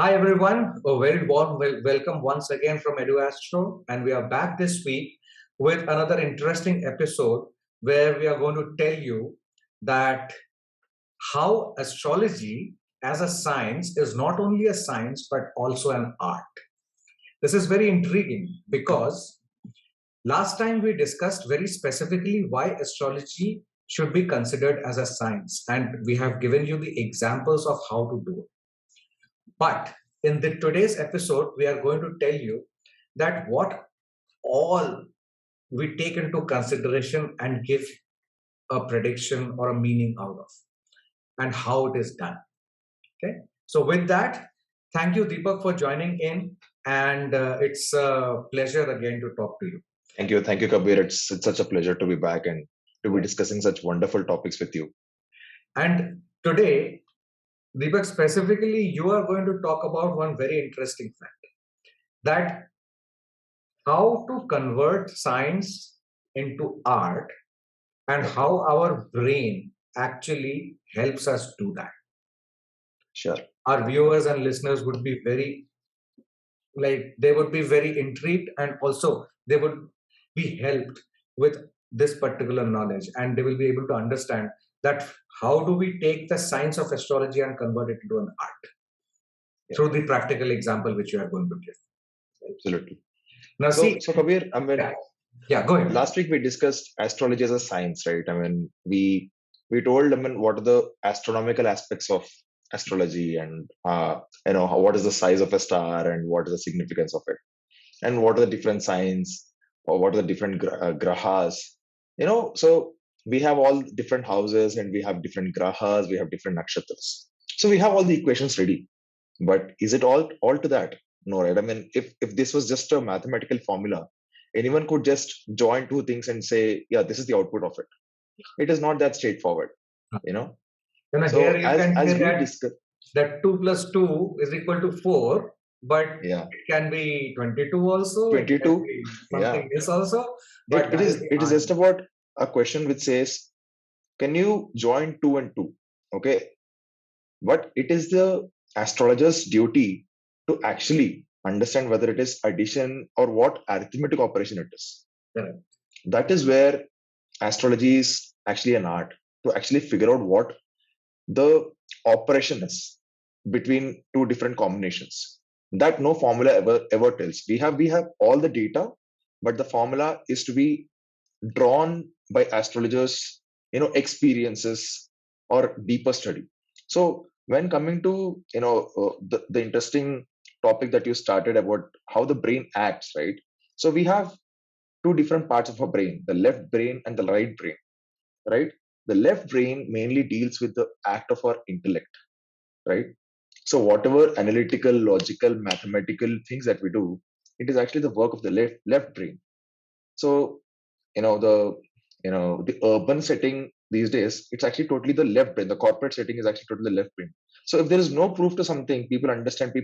Hi everyone, a very warm welcome once again from Edu-Astro, and we are back this week with another interesting episode where we are going to tell you that how astrology as a science is not only a science but also an art. This is very intriguing because last time we discussed very specifically why astrology should be considered as a science, and we have given you the examples of how to do it. But in today's episode, we are going to tell you that what all we take into consideration and give a prediction or a meaning out of, and how it is done. Okay. So with that, thank you, Deepak, for joining in, and it's a pleasure again to talk to you. Thank you, Kabir. It's such a pleasure to be back and to be discussing such wonderful topics with you. And today, Deepak, specifically, you are going to talk about one very interesting fact, that how to convert science into art and how our brain actually helps us do that. Sure. Our viewers and listeners would be very intrigued, and also they would be helped with this particular knowledge, and they will be able to understand that how do we take the science of astrology and convert it into an art through the practical example which you are going to give. Absolutely. Now, so Kabir, go ahead. Last week we discussed astrology as a science, right? We told what are the astronomical aspects of astrology, and what is the size of a star and what is the significance of it, and what are the different signs, or what are the different grahas. So we have all different houses, and we have different grahas, we have different nakshatras. So we have all the equations ready. But is it all to that? No, right? If this was just a mathematical formula, anyone could just join two things and say, yeah, this is the output of it. It is not that straightforward, So here you as we discussed, that 2 plus 2 is equal to 4, but it can be 22 also. 22, something else also. But it is just about a question which says, can you join 2 and 2? Okay, but it is the astrologer's duty to actually understand whether it is addition or what arithmetic operation it is. Correct. That is where astrology is actually an art, to actually figure out what the operation is between two different combinations that no formula ever tells. We have all the data, but the formula is to be drawn by astrologers, experiences or deeper study. So when coming to the interesting topic that you started about how the brain acts, right? So we have two different parts of our brain, the left brain and the right brain, right? The left brain mainly deals with the act of our intellect, right? So whatever analytical, logical, mathematical things that we do, it is actually the work of the left brain. So the urban setting these days, it's actually totally the left brain. The corporate setting is actually totally the left brain. So if there is no proof to something, people understand.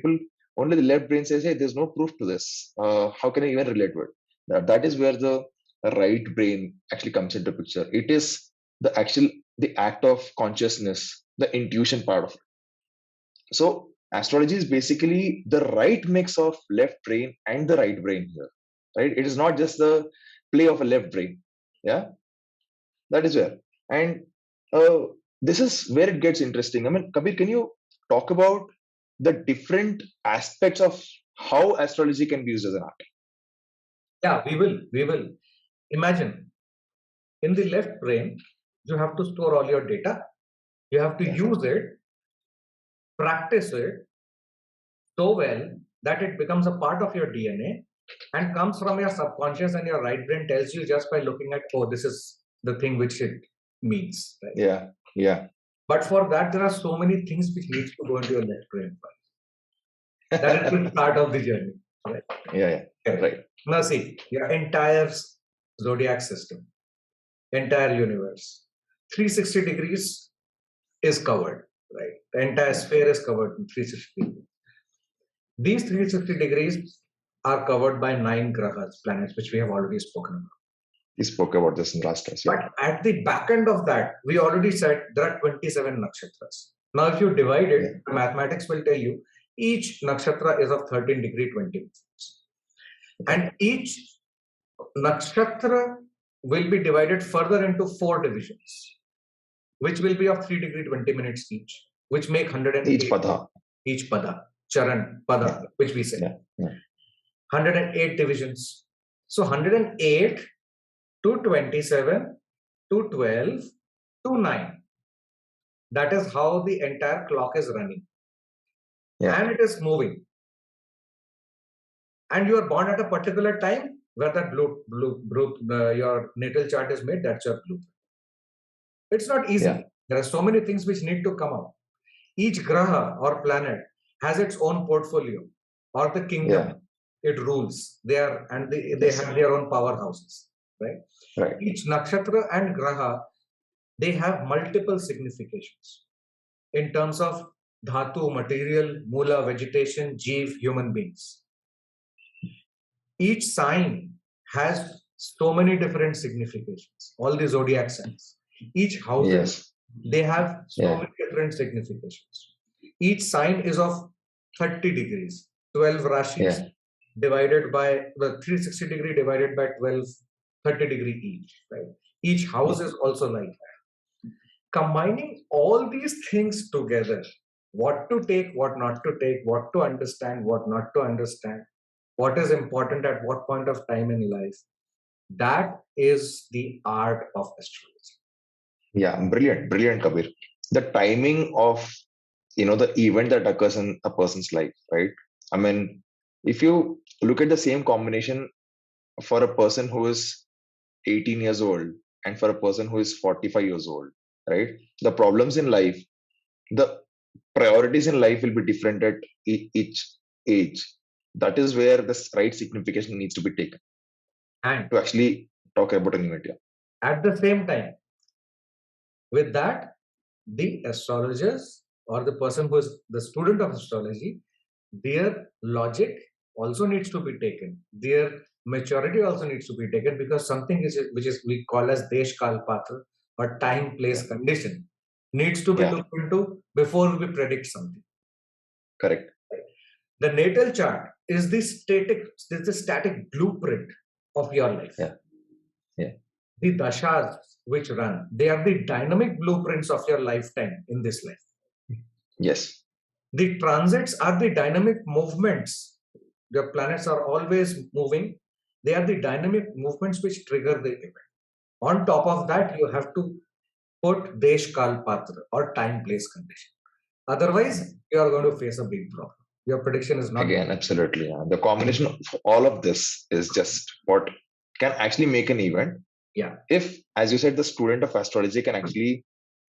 Only the left brain says, hey, there's no proof to this. How can I even relate to it? That is where the right brain actually comes into picture. It is the act of consciousness, the intuition part of it. So astrology is basically the right mix of left brain and the right brain here, right? It is not just the play of a left brain. Yeah, that is where. And this is where it gets interesting. Kabir, can you talk about the different aspects of how astrology can be used as an art? Yeah, we will. Imagine, in the left brain, you have to store all your data. You have to use it, practice it so well that it becomes a part of your DNA and comes from your subconscious, and your right brain tells you just by looking at, oh, this is the thing which it means. Right? Yeah. But for that, there are so many things which needs to go into your left brain first. That is the start of the journey. Right? Yeah. Right. Now see, your entire zodiac system, entire universe, 360 degrees is covered, right? The entire sphere is covered in 360 degrees. These 360 degrees are covered by 9 grahas, planets, which we have already spoken about. We spoke about this in last class. But at the back end of that, we already said there are 27 nakshatras. Now, if you divide it, mathematics will tell you Each nakshatra is of 13 degree 20 minutes. And each nakshatra will be divided further into 4 divisions, which will be of 3 degree 20 minutes each, which make 108. Each pada. Each pada, charan, pada, which we say. 108 divisions. So 108 to 27 to 12 to 9. That is how the entire clock is running. And it is moving. And you are born at a particular time where that your natal chart is made, that's your blueprint. It's not easy. There are so many things which need to come out. Each graha or planet has its own portfolio or the kingdom it rules. They have their own powerhouses, right? Each nakshatra and graha, they have multiple significations in terms of dhatu, material, moola, vegetation, jeev, human beings. Each sign has so many different significations, all the zodiac signs. Each house, they have so many different significations. Each sign is of 30 degrees, 12 Rashis divided by the 360 degree divided by 12, 30 degree each, right? Each house is also like that. Combining all these things together, what to take, what not to take, what to understand, what not to understand, what is important at what point of time in life, that is the art of astrology. Yeah, brilliant, Kabir. The timing of the event that occurs in a person's life, right? I mean, if you look at the same combination for a person who is 18 years old and for a person who is 45 years old, right? The problems in life, the priorities in life will be different at each age. That is where the right signification needs to be taken and to actually talk about an event. At the same time, with that, the astrologers or the person who is the student of astrology, their logic also needs to be taken. Their maturity also needs to be taken, because something which is we call as desh kal patra or time, place, condition needs to be looked into before we predict something. Correct. The natal chart is the static blueprint of your life. The dashas which run, they are the dynamic blueprints of your lifetime in this life. Yes. The transits are the dynamic movements. Your planets are always moving. They are the dynamic movements which trigger the event. On top of that, you have to put desh kal patra or time, place, condition. Otherwise, you are going to face a big problem. Your prediction is not. Again, absolutely. Yeah. The combination of all of this is just what can actually make an event. Yeah. If, as you said, the student of astrology can actually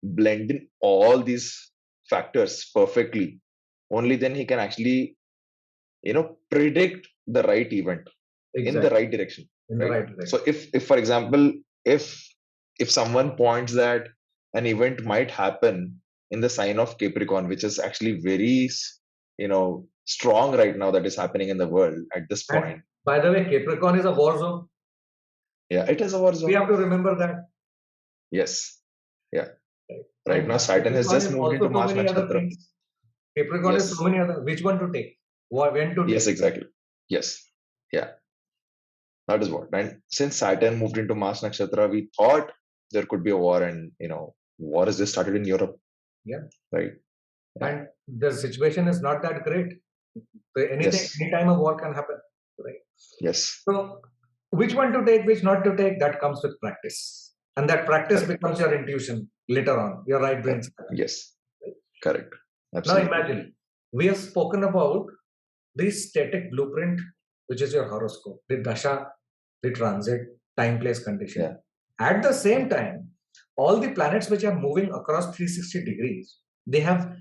blend in all these factors perfectly, only then he can actually, predict the right event in the right direction. In the right direction. So if for example, if someone points that an event might happen in the sign of Capricorn, which is actually very, strong right now, that is happening in the world at this point. And by the way, Capricorn is a war zone. Yeah, it is a war zone. We have to remember that. Yes. Yeah. Right now, Saturn has just moved into Mars Nakshatra. Capricorn is so many other. Which one to take? When to take? Yes, exactly. Yes. Yeah. That is what. And since Saturn moved into Mars Nakshatra, we thought there could be a war, and war has just started in Europe. Yeah. Right. Yeah. And the situation is not that great. Anytime a war can happen. Right. Yes. So, which one to take, which not to take, that comes with practice. And that practice becomes your intuition later on, your right brain. Yes. Correct. Absolutely. Now imagine, we have spoken about the static blueprint, which is your horoscope, the dasha, the transit, time, place, condition. Yeah. At the same time, all the planets which are moving across 360 degrees, they have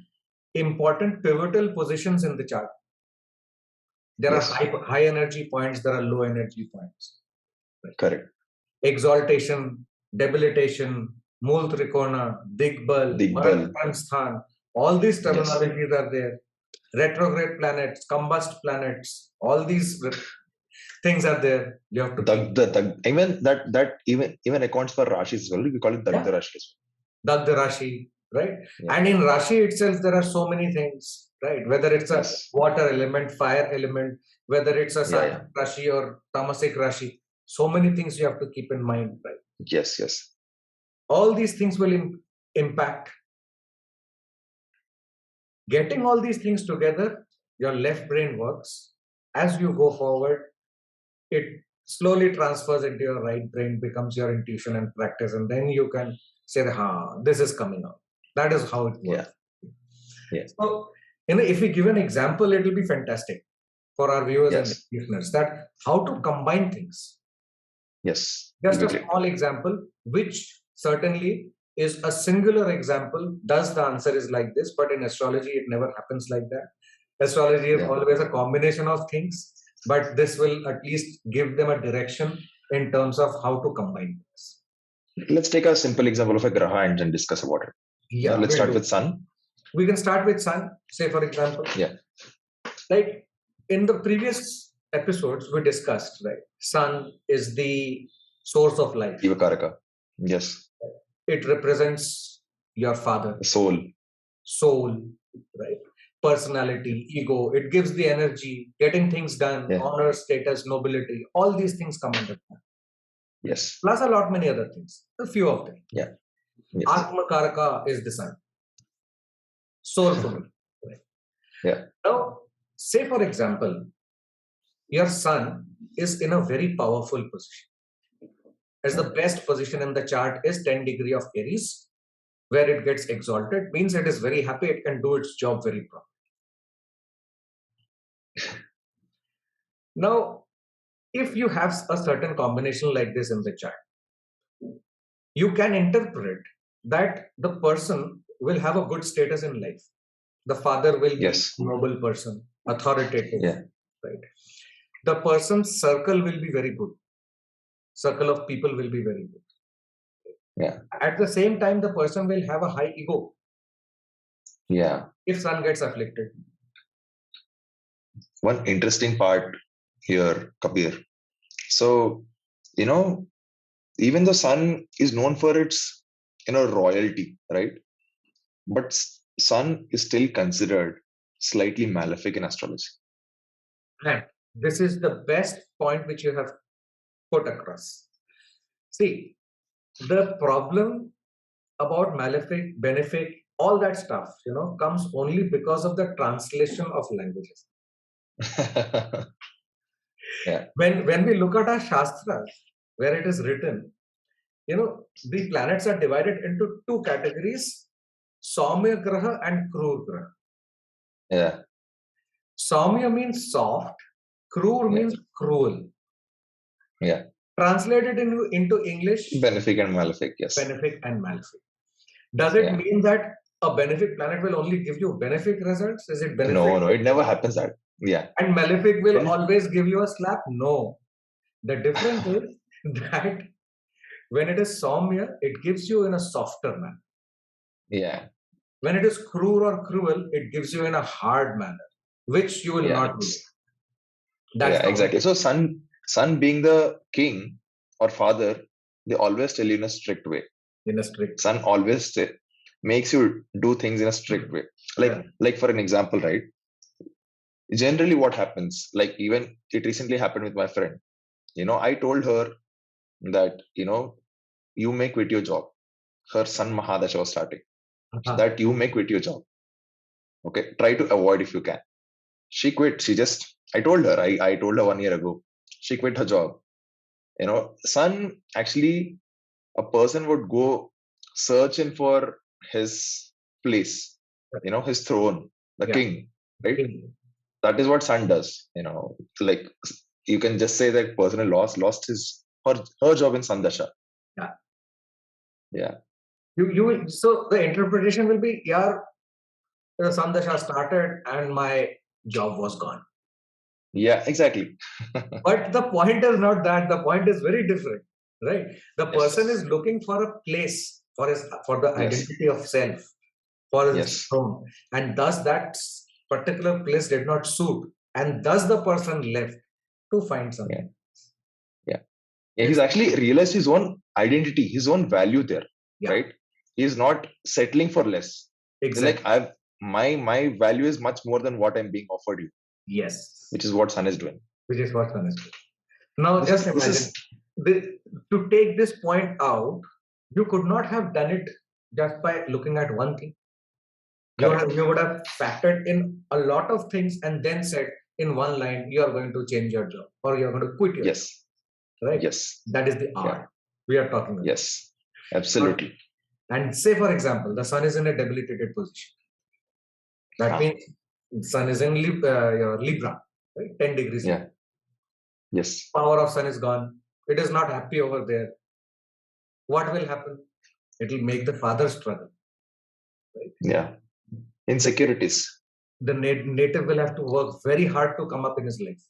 important pivotal positions in the chart. There are high energy points, there are low energy points. Right. Correct. Exaltation, debilitation, Mool Trikona, Digbal, Sthan, all these terminologies are there. Retrograde planets, combust planets, all these things are there. You have to even that even accounts for Rashis as well. We call it Dagda Rashi. Dagda Rashi, right? Yeah. And in Rashi itself, there are so many things, right? Whether it's a Yes. water element, fire element, whether it's a Yeah. Sattvic Rashi or Tamasic Rashi. So many things you have to keep in mind, right? Yes. Yes. All these things will impact. Getting all these things together, your left brain works. As you go forward, it slowly transfers into your right brain, becomes your intuition and practice, and then you can say, this is coming out. That is how it Yeah. works. Yeah. So, if we give an example, it will be fantastic for our viewers and Yes. listeners, that how to combine things. Yes. Just Will a be great. small example, which certainly is a singular example. Does the answer is like this, but in astrology, it never happens like that. Astrology is Yeah. always a combination of things, but this will at least give them a direction in terms of how to combine this. Let's take a simple example of a graha and then discuss about it. Yeah, Let's we'll start do. with sun. We can start with sun, say for example. Yeah. Like in the previous episodes, we discussed, right? Sun is the source of life. Jivakaraka. Yes. It represents your father, Soul. soul, right? Personality, ego. It gives the energy, getting things done, Yeah. honor, status, nobility. All these things come under that. Yes. Plus a lot many other things. A few of them. Yeah. Yes. Atma Karaka is the sun. Soulful. Right? Yeah. Now, say for example, your sun is in a very powerful position. As the best position in the chart is 10 degree of Aries, where it gets exalted, means it is very happy, it can do its job very properly. Now, if you have a certain combination like this in the chart, you can interpret that the person will have a good status in life. The father will be a noble person, authoritative, right? The person's circle will be very good. Circle of people will be very good. Yeah. At the same time, the person will have a high ego. Yeah. If sun gets afflicted. One interesting part here, Kabir. So, even the sun is known for its, royalty, right? But sun is still considered slightly malefic in astrology. And this is the best point which you have put across. See, the problem about malefic, benefic, all that stuff, comes only because of the translation of languages. Yeah. When we look at our Shastras, where it is written, the planets are divided into two categories, Saumya Graha and Krur Graha. Yeah. Saumya means soft, Krur means cruel. Yeah. Translated into English, benefic and malefic, yes. Benefic and malefic. Does it mean that a benefic planet will only give you benefic results? Is it benefic? No, it never happens that. Yeah. And malefic will always give you a slap? No. The difference is that when it is Saumya, it gives you in a softer manner. Yeah. When it is cruel or cruel, it gives you in a hard manner, which you will not do. That's exactly. So sun being the king or father, they always tell you in a strict way. In a strict. Sun always makes you do things in a strict way. Like for an example, right? Generally, what happens? Like even it recently happened with my friend. I told her that you may quit your job. Her son Mahadasha was starting. That you may quit your job. Okay, try to avoid if you can. She quit. I told her. I told her 1 year ago. She quit her job. Sun actually, a person would go searching for his place. His throne, the king, right? That is what sun does. Like you can just say that person lost her job in Sandasha. Yeah. Yeah. So the interpretation will be, the Sandasha started and my job was gone. Yeah, exactly. But the point is not that. The point is very different, right? The person is looking for a place for the identity of self, for his home, and thus that particular place did not suit, and thus the person left to find something. Yeah, he's actually realized his own identity, his own value there, right? He's not settling for less. Exactly. He's like, my value is much more than what I'm being offered you, Yes. which is what sun is doing. Which is what sun is doing. Now, This just is this imagine, is to take this point out, you could not have done it just by looking at one thing. correct. You would have factored in a lot of things and then said in one line, you are going to change your job or you're going to quit your job, Yes, right? yes, That is the yeah, art we are talking about. yes, But- absolutely. And say, for example, the sun is in a debilitated position. That Ah, means sun is in your Libra, right? 10 degrees. yeah, yes, Power of sun is gone. It is not happy over there. What will happen? It will make the father struggle. Right? yeah. Insecurities. The native will have to work very hard to come up in his life.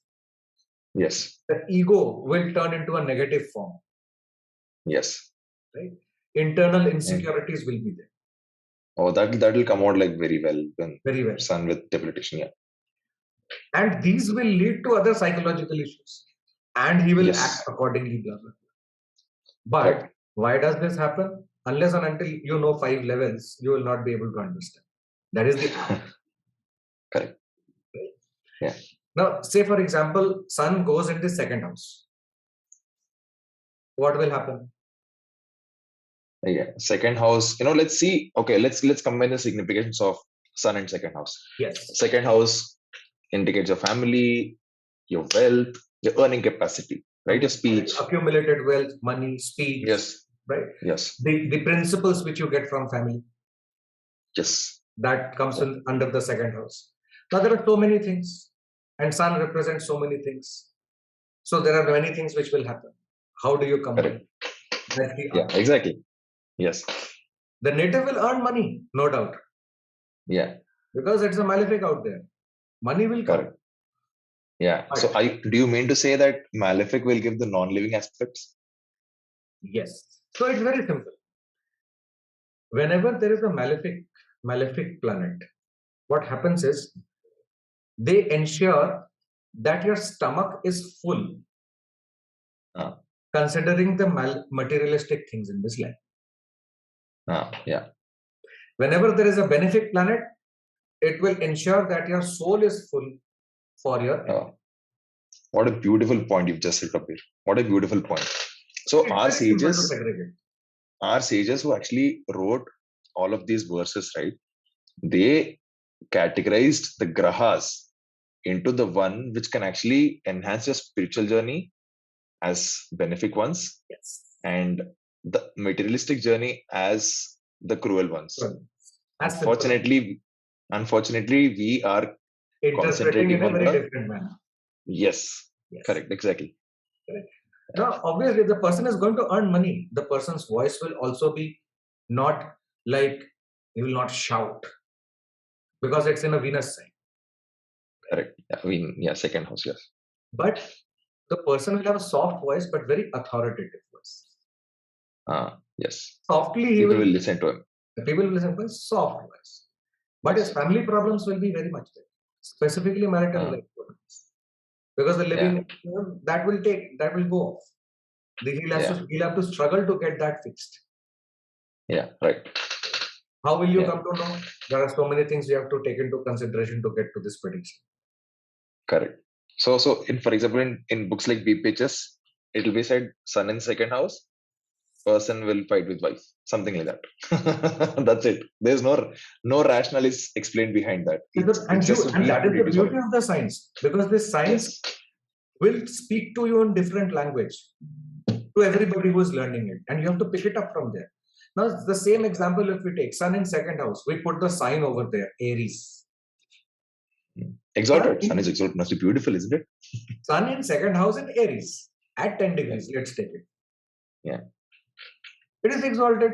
Yes, The ego will turn into a negative form. yes. Right? Internal And insecurities will be there. oh, that will come out like very well when Very well. sun with debilitation. Yeah. And these will lead to other psychological issues. And he will Yes. act accordingly. Blah, blah. But Correct. why does this happen? Unless and until you know 5 levels, you will not be able to understand. That is the art. Correct. Right? Yeah. Now, say for example, sun goes into second house. What will happen? Yeah. Second house. Let's see. Okay, let's combine the significations of sun and second house. Yes. Second house indicates your family, your wealth, your earning capacity, right? Your speech. Accumulated wealth, money, speech. Yes. Right? Yes. The principles which you get from family. Yes. That comes in under the second house. Now there are so many things. And sun represents so many things. So there are many things which will happen. How do you combine? That's the art. Yeah, exactly. Yes. The native will earn money, no doubt. Yeah. Because it's a malefic out there. Money will come. Correct. Yeah. But- So do you mean to say that malefic will give the non-living aspects? Yes. So it's very simple. Whenever there is a malefic planet, what happens is they ensure that your stomach is full, considering the materialistic things in this life. Yeah. Whenever there is a benefic planet, it will ensure that your soul is full for your. What a beautiful point you've just said, Kabir. What a beautiful point. So our sages who actually wrote all of these verses, right? They categorized the grahas into the one which can actually enhance your spiritual journey as benefic ones, Yes. and the materialistic journey as the cruel ones. Unfortunately, we are interpreting in a on very different manner. Yes. Correct. Exactly. Correct. Now, obviously, the person is going to earn money. The person's voice will also be not like, he will not shout because it's in a Venus sign. Correct. Second house, yes. But the person will have a soft voice, but very authoritative voice. Yes. Softly, people will listen to him. People will listen to his soft voice. But his family problems will be very much there, specifically marital life problems. Because the living, that will go off. He'll have to struggle to get that fixed. Yeah, right. How will you come to know? There are so many things you have to take into consideration to get to this prediction. Correct. So for example, in books like BPHS, it will be said sun in second house, person will fight with wife, something like that. That's it. There's no rationale is explained behind that. And that is the beauty of the science, because this science will speak to you in different language to everybody who is learning it, and you have to pick it up from there. Now, the same example, if we take sun in second house, we put the sign over there, Aries. Exalted. Sun is exalted. Must be beautiful, isn't it? Sun in second house in Aries at 10 degrees. Let's take it. Yeah. It is exalted.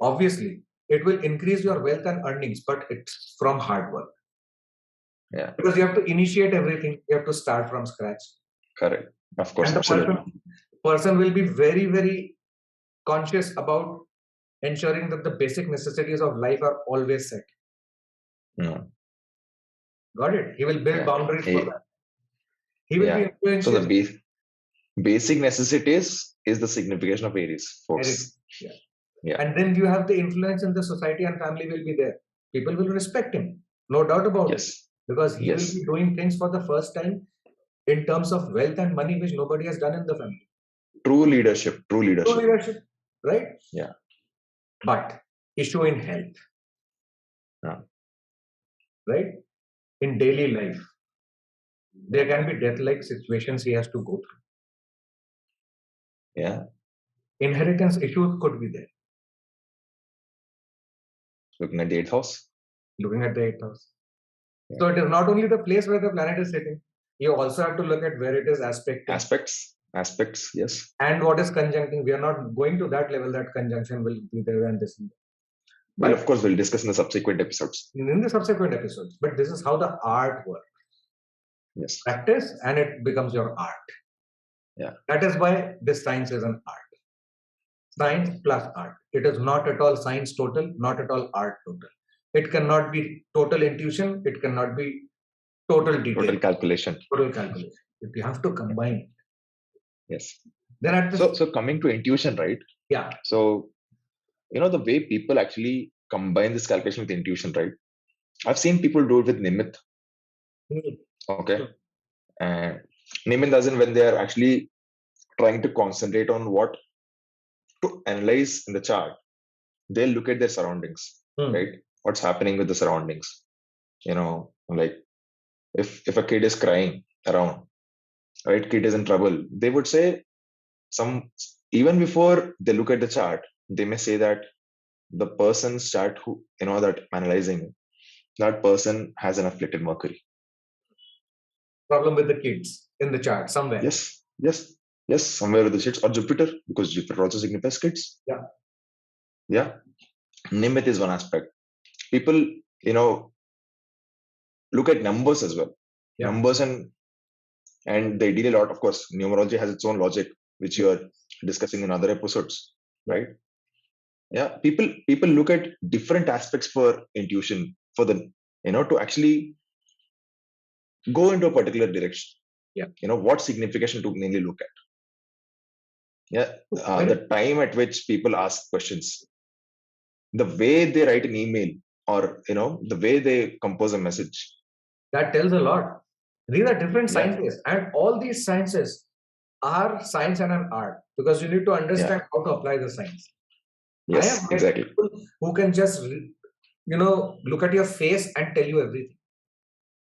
Obviously, it will increase your wealth and earnings, but it's from hard work. Yeah. Because you have to initiate everything. You have to start from scratch. Correct. Of course. And the person will be very, very conscious about ensuring that the basic necessities of life are always set. Got it? He will build boundaries for that. He will be influential. So the basic necessities is the signification of Aries, folks. Yeah. And then you have the influence in the society, and family will be there. people will respect him. No doubt about it. Yes. Because he will Yes. be doing things for the first time in terms of wealth and money, which nobody has done in the family. True leadership. True True leadership. leadership, right? Yeah. But issue in health, Yeah. right? In daily life, there can be death-like situations he has to go through. Yeah. Inheritance issues could be there. Looking at the 8th house. Looking at the 8th house. Yeah. So it is not only the place where the planet is sitting. You also have to look at where it is aspected. Aspects, yes. And what is conjuncting. We are not going to that level that conjunction will be there and this. Well, of course, we'll discuss in the subsequent episodes. In the subsequent episodes. But this is how the art works. Yes. Practice and it becomes your art. Yeah. That is why this science is an art. Science plus art. It is not at all science total, not at all art total. It cannot be total intuition. It cannot be total detail. Total calculation. Total calculation. You have to combine it. Yes. Then at so coming to intuition, right? Yeah. So, the way people actually combine this calculation with intuition, right? I've seen people do it with Nimit. Okay. And Nimit doesn't when they are actually trying to concentrate on what to analyze in the chart, they'll look at their surroundings, right? What's happening with the surroundings? Like if a kid is crying around, right? Kid is in trouble. They would say even before they look at the chart, they may say that the person's chart who that analyzing, that person has an afflicted Mercury. Problem with the kids in the chart somewhere. Yes, somewhere with the kids or Jupiter, because Jupiter also signifies kids. Yeah. Nimit is one aspect. People, look at numbers as well. Yeah. Numbers and they deal a lot. Of course, numerology has its own logic, which you are discussing in other episodes, right? Yeah, people look at different aspects for intuition, for the to actually go into a particular direction. Yeah, what signification to mainly look at. Yeah, the time at which people ask questions, the way they write an email, or the way they compose a message. That tells a lot. These are different sciences, and all these sciences are science and an art, because you need to understand how to apply the science. Yes, I have exactly. People who can just look at your face and tell you everything.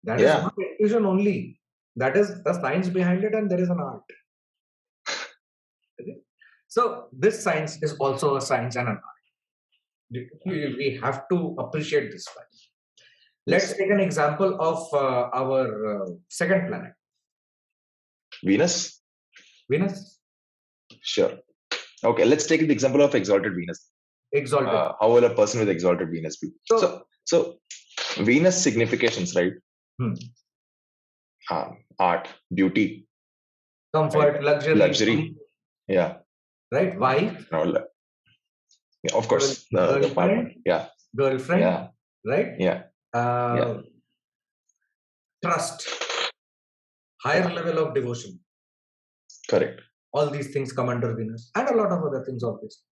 That is not intuition only. That is the science behind it, and there is an art. Okay? So this science is also a science and an art. We have to appreciate this one. Let's take an example of our second planet. Venus? Sure. Okay, let's take the example of exalted Venus. Exalted. How will a person with exalted Venus be? So Venus significations, right? Art, beauty, comfort, right? Luxury. Yeah. Right? Wife. No, of course. The partner. Yeah. Girlfriend. Yeah. Right? Yeah. Trust. Higher level of devotion. Correct. All these things come under Venus, and a lot of other things, obviously.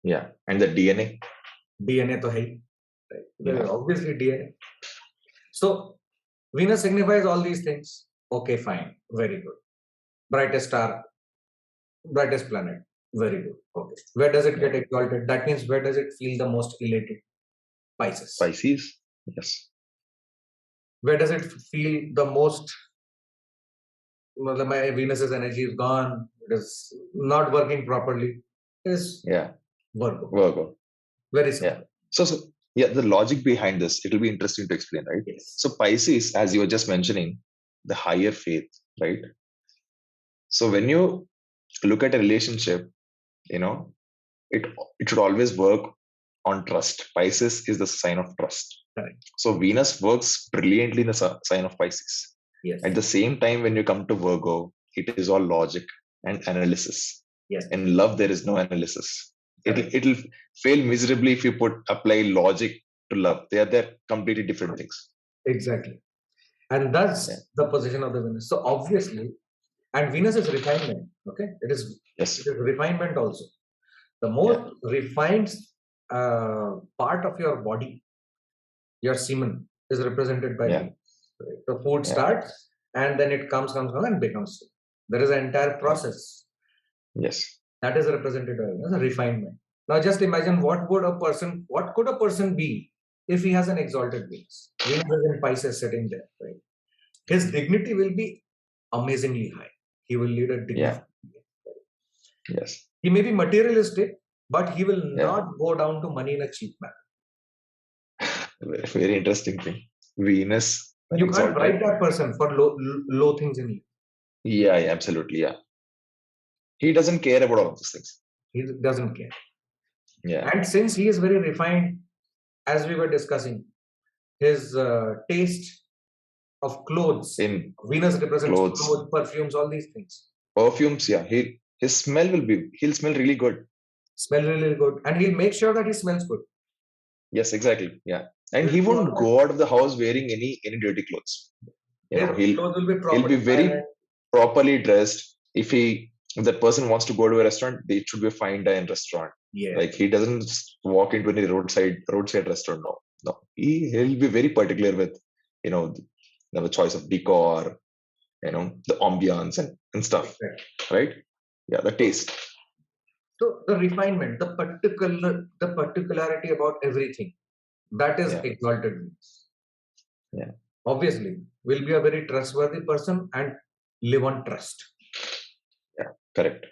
Yeah. And the DNA. DNA to hai. Right? Obviously DNA. So Venus signifies all these things. Okay, fine. Very good. Brightest star, brightest planet. Very good. Okay. Where does it get exalted? That means where does it feel the most elated? Pisces. Yes. Where does it feel the most? My Venus's energy is gone. It is not working properly. Is Virgo. Very simple. Yeah. So the logic behind this, it will be interesting to explain, right? Yes. So Pisces, as you were just mentioning, the higher faith, right? So when you look at a relationship, it should always work on trust. Pisces is the sign of trust. Correct. So Venus works brilliantly in the sign of Pisces. Yes. At the same time, when you come to Virgo, it is all logic and analysis. Yes. In love, there is no analysis. It'll fail miserably if you apply logic to love. They're completely different things. Exactly. And that's the position of the Venus. So obviously, and Venus is refinement. Okay, it is refinement also. The most refined part of your body your semen is represented by Yeah. Venus. Right? The food Yeah. starts and then it comes and becomes semen. There is an entire process Yes. that is represented by Venus, a refinement. Now just imagine what could a person be if he has an exalted Venus. Venus is in Pisces sitting there, right? His dignity will be amazingly high. He will lead a Yeah. dignified life. Yes. He may be materialistic, but he will Yeah. not go down to money in a cheap manner. Very interesting thing. Venus. when You can't exalted. bribe that person for low things in life. Yeah, absolutely. Yeah. He doesn't care about all of those things. He doesn't care. Yeah. And since he is very refined, as we were discussing, his taste of clothes, In Venus represents clothes, clothes, perfumes, all these things. perfumes. Yeah. His smell he'll smell really good. Smell really good. And he'll make sure that he smells good. Yes, exactly. Yeah. And He'll he do all won't that. go out of the house wearing any dirty clothes. His He'll clothes will be he'll be properly very ironed. properly dressed. If that person wants to go to a restaurant, it should be a fine dine restaurant. Yeah. Like he doesn't just walk into any roadside restaurant. No, no. He'll be very particular with the choice of decor, the ambiance and stuff. Right? Yeah, the taste. So the refinement, the particularity about everything, that is Yeah. exalted Venus. Yeah. Obviously, will be a very trustworthy person and live on trust. Yeah, correct.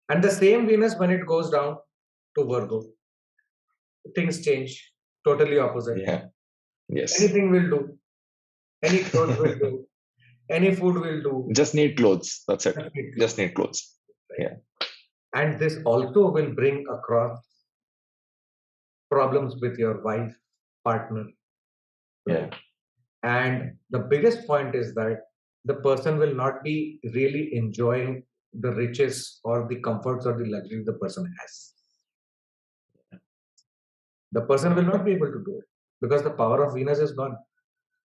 And the same Venus, when it goes down to Virgo, things change. Totally opposite. Yeah. Yes. Anything will do. Any clothes will do. Any food will do. Just need clothes. That's it. Just need clothes. Right? Yeah. And this also will bring across problems with your wife, partner. Right? Yeah. And the biggest point is that the person will not be really enjoying the riches or the comforts or the luxury the person has. The person will not be able to do it because the power of Venus is gone.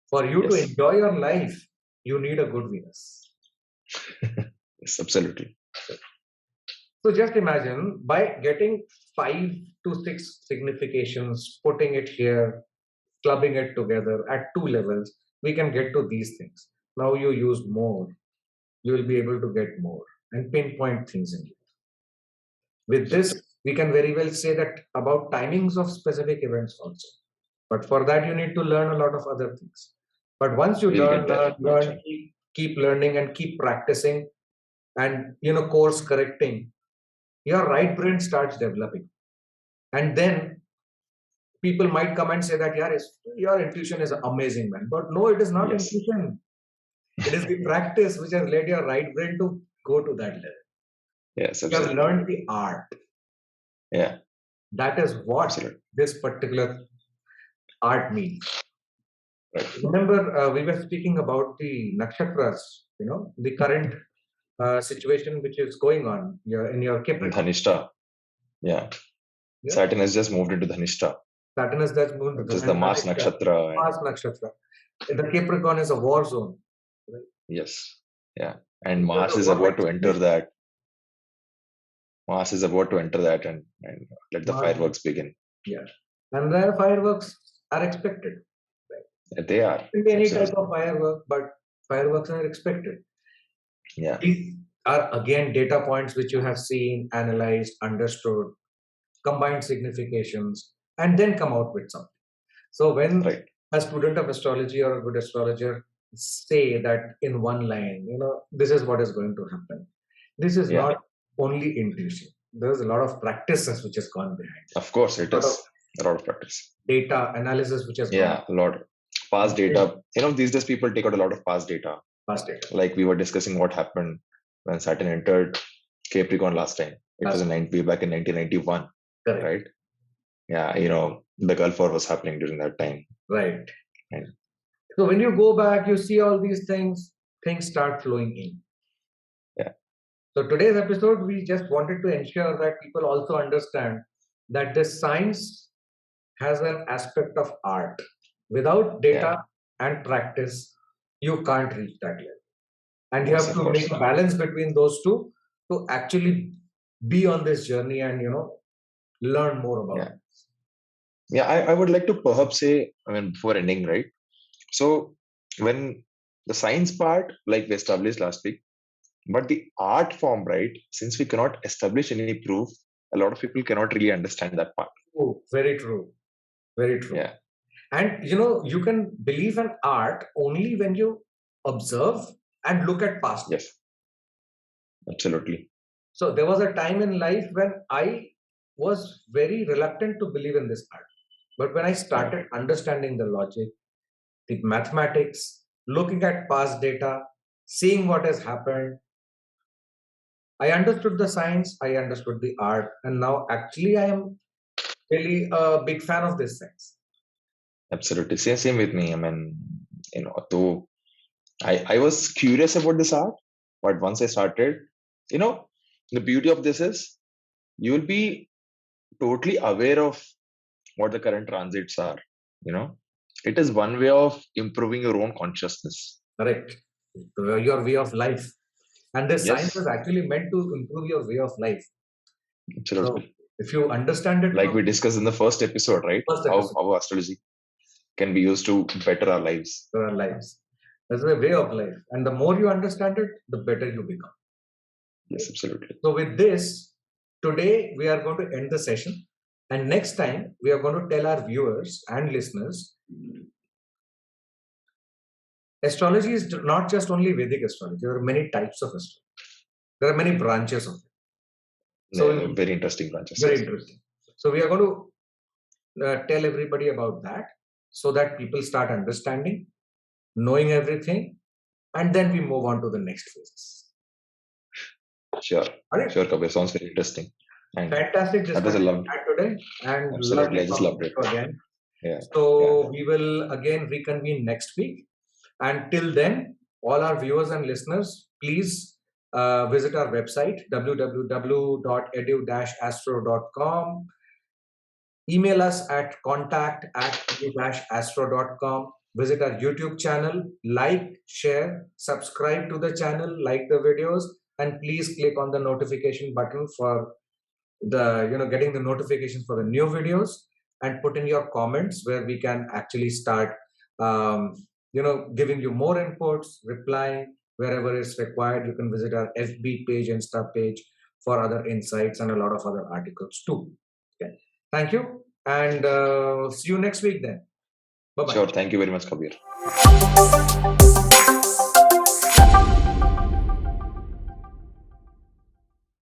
For you to Yes. enjoy your life, you need a good Venus. Yes, absolutely. So just imagine by getting 5 to 6 significations, putting it here, clubbing it together at 2 levels, we can get to these things. Now you use more, you will be able to get more and pinpoint things in life. With this, we can very well say that about timings of specific events also. But for that, you need to learn a lot of other things. But once you We'll learn, get there. learn, keep learning and keep practicing and course correcting, your right brain starts developing. And then people might come and say that, yeah, your intuition is amazing, man. But no, it is not Yes. intuition. It is the practice which has led your right brain to go to that level. Yes, You have absolutely. learned the art. Yeah. That is what Absolutely. this particular art means. Right. Remember, we were speaking about the Nakshatras, the current situation which is going on in your Capricorn. Dhanishta. Yeah. Saturn has just moved into Dhanishta. Saturn has just moved Which is the Mars Nakshatra. Mars Nakshatra. The Capricorn is a war zone. Right? Yes. Yeah. And Mars is about to enter that. Mars is about to enter that and let the fireworks begin. Yeah. And the fireworks are expected. Right? They are. Any type of firework, but fireworks are expected. Yeah. These are again data points which you have seen, analyzed, understood, combined significations, and then come out with something. So when a student of astrology or a good astrologer say that in one line, this is what is going to happen. This is not only intuition. There's a lot of practices which has gone behind. Of course, it is a lot of practice. Data analysis which has gone. Yeah, a lot. Past data. These days people take out a lot of past data. Like we were discussing what happened when Saturn entered Capricorn last time. It was way back in 1991. Correct. Right? Yeah, the Gulf War was happening during that time. Right. So when you go back, you see all these things start flowing in. Yeah. So today's episode, we just wanted to ensure that people also understand that this science has an aspect of art. Without data and practice, you can't reach that level. And you have to make a balance between those two to actually be on this journey and, learn more about it. Yeah, I would like to perhaps say, I mean, before ending, right? So when the science part, like we established last week, but the art form, right? Since we cannot establish any proof, a lot of people cannot really understand that part. Oh, very true. Very true. Yeah. And you can believe in art only when you observe and look at past. Yes. Absolutely. So there was a time in life when I was very reluctant to believe in this art. But when I started understanding the logic, the mathematics, looking at past data, seeing what has happened, I understood the science, I understood the art, and now actually I am really a big fan of this science. Absolutely. Same with me. I mean, though I was curious about this art, but once I started, you know, the beauty of this is you will be totally aware of what the current transits are. You know, it is one way of improving your own consciousness. Correct. Your way of life. And this science Yes, is actually meant to improve your way of life. So absolutely. if you understand it Like we properly, discussed in the first episode, right? first episode How astrology can be used to better our lives. of our lives. That's a way of life. And the more you understand it, the better you become. Yes, absolutely. So with this, today we are going to end the session. And next time we are going to tell our viewers and listeners, astrology is not just only Vedic astrology. There are many types of astrology. There are many branches of it. So Very interesting branches. very Yes. interesting. So we are going to tell everybody about that so that people start understanding, knowing everything, and then we move on to the next phases. Sure. All right. Sure, Kabir. Sounds very interesting. And Fantastic that was a discussion love. today, and Absolutely. lovely I just talking loved to it. you again. Yeah. So we will again reconvene next week. And till then, all our viewers and listeners, please visit our website www.edu-astro.com. Email us at contact@edu-astro.com. Visit our YouTube channel, like, share, subscribe to the channel, like the videos, and please click on the notification button for the getting the notification for the new videos, and put in your comments where we can actually start giving you more inputs, replying wherever it's required. You can visit our FB page, Insta page for other insights and a lot of other articles too. Okay, thank you, and see you next week then. Bye bye. Sure. Thank you very much, Kabir.